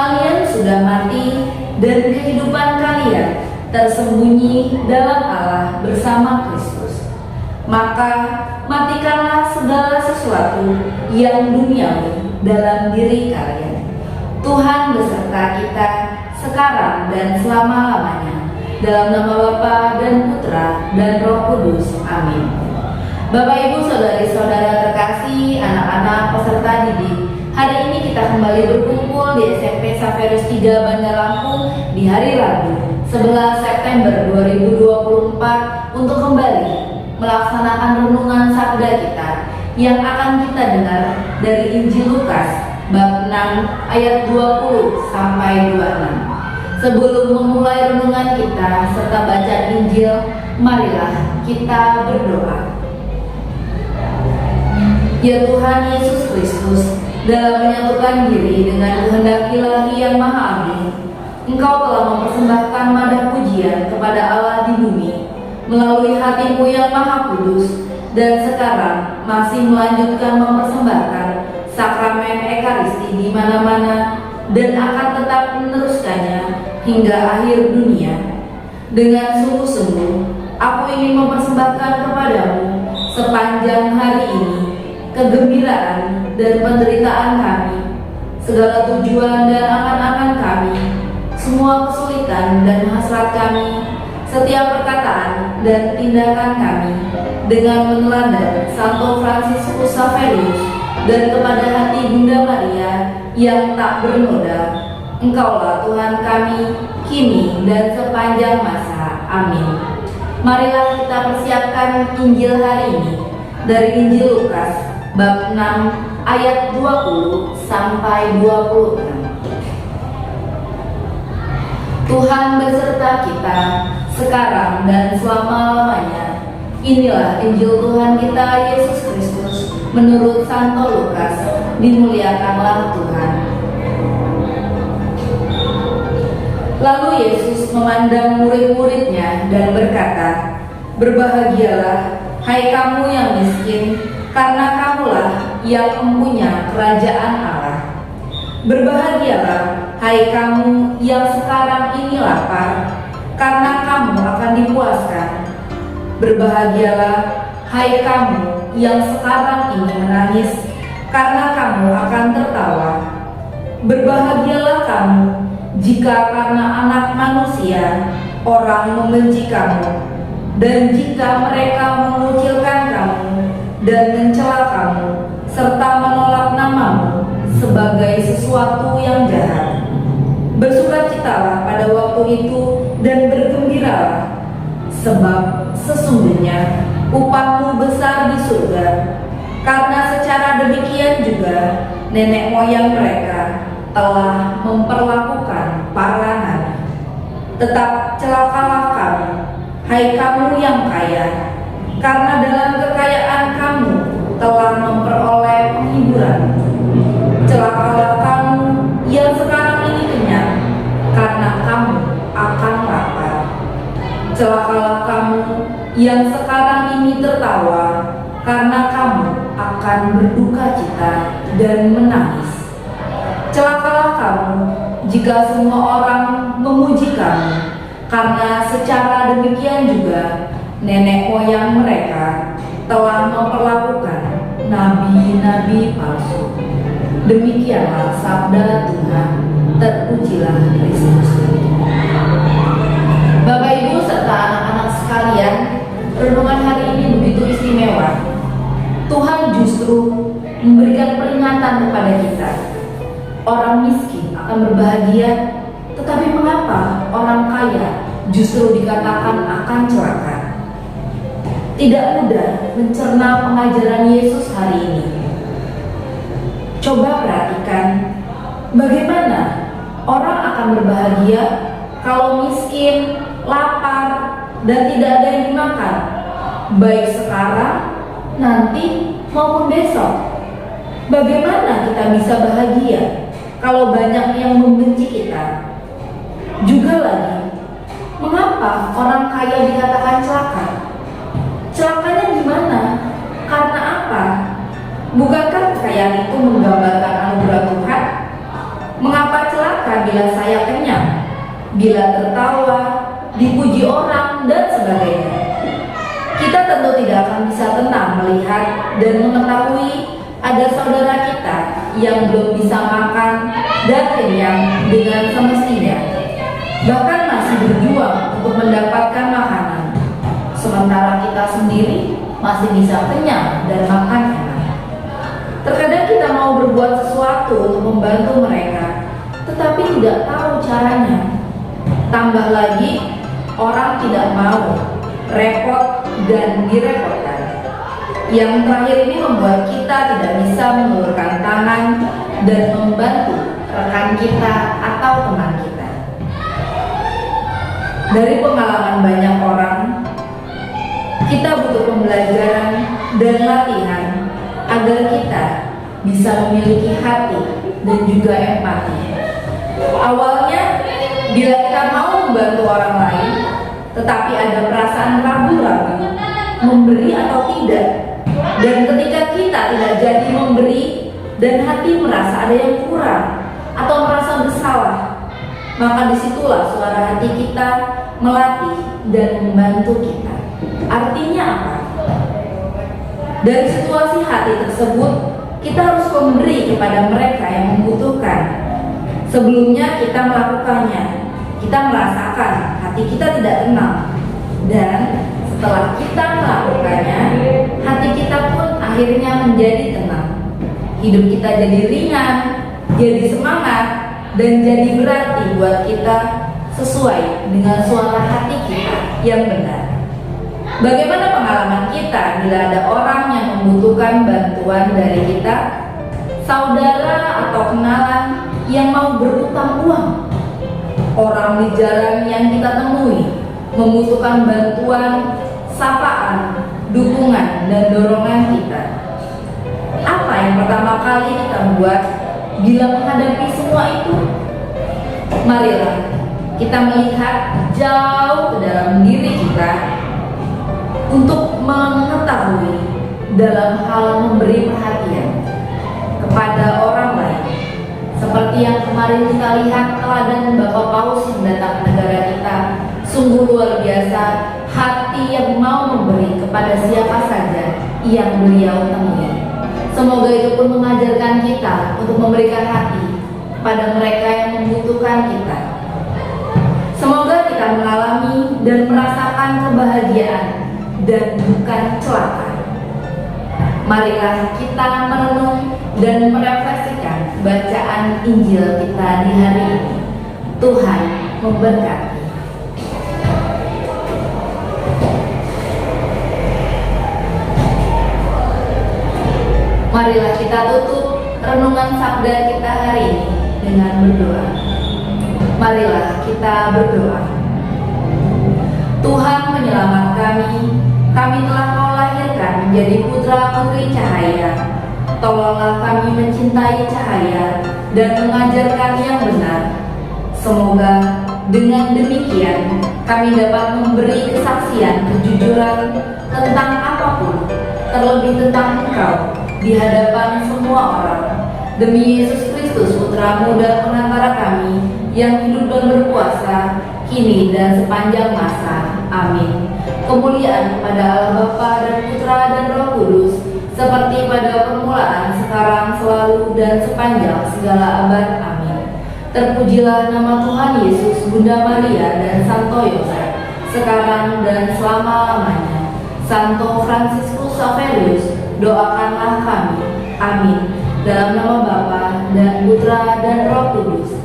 Kalian sudah mati dan kehidupan kalian tersembunyi dalam Allah bersama Kristus. Maka matikanlah segala sesuatu yang duniawi dalam diri kalian. Tuhan beserta kita sekarang dan selama-lamanya. Dalam nama Bapa dan Putra dan Roh Kudus. Amin. Bapak, Ibu, saudari-saudara terkasih, anak-anak peserta didik, hari ini kita kembali berkumpul di SMP Saverus 3 Bandar Lampung di hari Rabu 11 September 2024 untuk kembali melaksanakan renungan sabda kita yang akan kita dengar dari Injil Lukas bab 6 ayat 20 sampai 26. Sebelum memulai renungan kita serta baca Injil, marilah kita berdoa. Ya Tuhan Yesus Kristus, dalam menyatukan diri dengan kehendak ilahi yang maha agung, Engkau telah mempersembahkan madah pujian kepada Allah di bumi melalui hati-Mu yang maha kudus, dan sekarang masih melanjutkan mempersembahkan sakramen Ekaristi di mana-mana dan akan tetap meneruskannya hingga akhir dunia. Dengan sungguh-sungguh aku ingin mempersembahkan kepadamu sepanjang hari ini kegembiraan dan penderitaan kami, segala tujuan dan angan-angan kami, semua kesulitan dan hasrat kami, setiap perkataan dan tindakan kami, dengan meneladani Santo Fransiskus Saverus dan kepada hati Bunda Maria yang tak bernoda. Engkaulah Tuhan kami, kini dan sepanjang masa. Amin. Marilah kita persiapkan Injil hari ini dari Injil Lukas bab 6 ayat 20 sampai 26. Tuhan beserta kita sekarang dan selama-lamanya. Inilah Injil Tuhan kita Yesus Kristus menurut Santo Lukas. Dimuliakanlah Tuhan. Lalu Yesus memandang murid-muridnya dan berkata, "Berbahagialah, hai kamu yang miskin, karena kamulah yang mempunyai kerajaan Allah. Berbahagialah, hai kamu yang sekarang ini lapar, karena kamu akan dipuaskan. Berbahagialah, hai kamu yang sekarang ini menangis, karena kamu akan tertawa. Berbahagialah kamu jika karena Anak Manusia orang membenci kamu, dan jika mereka mengucilkan kamu dan mencela kamu, serta menolak namamu sebagai sesuatu yang jahat. Bersukacitalah pada waktu itu dan bergembiralah, sebab sesungguhnya upahmu besar di surga. Karena secara demikian juga nenek moyang mereka telah memperlakukan para nabi. Tetap celakalah kamu, hai kamu yang kaya, karena dalam kekayaan kamu telah memperoleh penghiburan. Celakalah kamu yang sekarang ini kenyang, karena kamu akan lapar. Celakalah kamu yang sekarang ini tertawa, karena kamu akan berduka cita dan menangis. Celakalah kamu jika semua orang memuji kamu, karena secara demikian juga nenek moyang mereka telah memperlakukan nabi-nabi palsu. Demikianlah sabda Tuhan. Terpujilah Kristus. Bapak, Ibu, serta anak-anak sekalian, renungan hari ini begitu istimewa. Tuhan justru memberikan peringatan kepada kita. Orang miskin akan berbahagia, tetapi mengapa orang kaya justru dikatakan akan celaka? Tidak mudah mencerna pengajaran Yesus hari ini. Coba perhatikan bagaimana orang akan berbahagia kalau miskin, lapar, dan tidak ada yang dimakan, baik sekarang, nanti, maupun besok. Bagaimana kita bisa bahagia kalau banyak yang membenci kita? Juga lagi, mengapa orang kaya dikatakan celaka? Celakanya gimana? Karena apa? Bukankah kekayaan itu menggambarkan anugerah Tuhan? Mengapa celaka? apabila saya kenyang, bila tertawa, dipuji orang, dan sebagainya? Kita tentu tidak akan bisa tenang melihat dan mengetahui ada saudara kita yang belum bisa makan dan kenyang dengan semestinya, bahkan masih berjuang untuk mendapatkan makanan, sementara kita sendiri masih bisa kenyang dan makan enak. Terkadang kita mau berbuat sesuatu untuk membantu mereka, tetapi tidak tahu caranya. Tambah lagi, orang tidak mau repot dan direpotkan. Yang terakhir ini membuat kita tidak bisa mengulurkan tangan dan membantu rekan kita atau teman kita. Dari pengalaman banyak orang, kita butuh pembelajaran dan latihan agar kita bisa memiliki hati dan juga empati. Awalnya, bila kita mau membantu orang lain, tetapi ada perasaan ragu-ragu memberi atau tidak, dan ketika kita tidak jadi memberi dan hati merasa ada yang kurang atau merasa bersalah, maka disitulah suara hati kita melatih dan membantu kita. Artinya apa? Dari situasi hati tersebut, kita harus memberi kepada mereka yang membutuhkan. Sebelumnya kita melakukannya, kita merasakan hati kita tidak tenang, dan setelah kita melakukannya, hati kita pun akhirnya menjadi tenang. Hidup kita jadi ringan, jadi semangat, dan jadi berarti buat kita sesuai dengan suara hati kita yang benar. Bagaimana pengalaman kita bila ada orang yang membutuhkan bantuan dari kita, saudara atau kenalan yang mau berutang uang, orang di jalan yang kita temui membutuhkan bantuan, sapaan, dukungan, dan dorongan kita? Apa yang pertama kali kita buat bila menghadapi semua itu? Marilah kita melihat jauh ke dalam diri kita untuk mengetahui dalam hal memberi perhatian kepada orang lain. Seperti yang kemarin kita lihat teladan Bapak Paus yang datang ke negara kita, sungguh luar biasa hati yang mau memberi kepada siapa saja yang beliau temui. Semoga itu pun mengajarkan kita untuk memberikan hati pada mereka yang membutuhkan kita. Semoga kita mengalami dan merasakan kebahagiaan dan bukan celaka. Marilah kita merenung dan merefleksikan bacaan Injil kita di hari ini. Tuhan memberkati. Marilah kita tutup renungan sabda kita hari ini dengan berdoa. Marilah kita berdoa. Tuhan penyelamat kami telah Kau lahirkan menjadi putra-putri cahaya. Tolonglah kami mencintai cahaya dan mengajarkan yang benar. Semoga dengan demikian kami dapat memberi kesaksian kejujuran tentang apapun, terlebih tentang Engkau, di hadapan semua orang. Demi Yesus Kristus, Putra-Mu dan Pengantara kami, yang hidup dan berkuasa kini dan sepanjang masa. Amin. Kemuliaan kepada Allah Bapa dan Putra dan Roh Kudus, seperti pada permulaan, sekarang, selalu, dan sepanjang segala abad. Amin. Terpujilah nama Tuhan Yesus, Bunda Maria, dan Santo Yosef, sekarang dan selama-lamanya. Santo Fransiskus Saverius, doakanlah kami. Amin. Dalam nama Bapa dan Putra dan Roh Kudus.